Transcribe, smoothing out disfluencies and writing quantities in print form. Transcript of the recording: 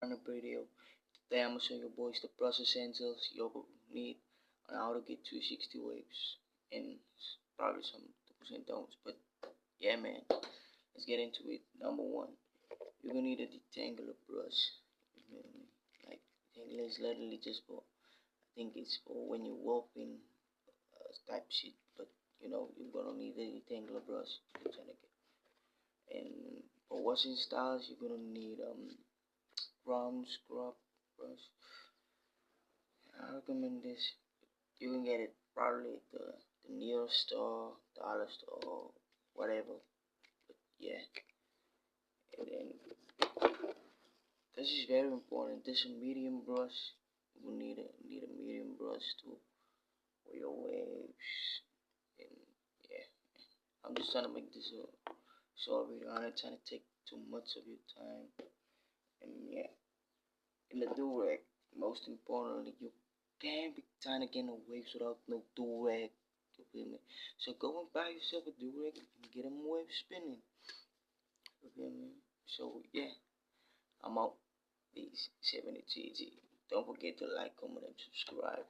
On the video. Today I'm gonna show you boys the process essentials you need on how to get 260 waves, and probably some do's and don'ts. But yeah, man, let's get into it. Number one, you're gonna need a detangler brush. You feel me? Like detangler is literally just for, I think it's for when you're whooping type shit. But you know you're gonna need a detangler brush. You're trying to get. And for washing styles, you're gonna need brown scrub brush. I recommend this. You can get it probably at the nearest store, dollar store, whatever. But yeah, and then this is very important. This is a medium brush. You will need a medium brush too for your waves. And yeah, I'm just trying to make this a short video. I'm not trying to take too much of your time. And yeah, in the do rag, most importantly, you can't be trying to get no waves without no do rag. You feel me? So go and buy yourself a do rag and get them wave spinning. You feel me? So yeah, I'm out. Peace. 70 GG. Don't forget to like, comment, and subscribe.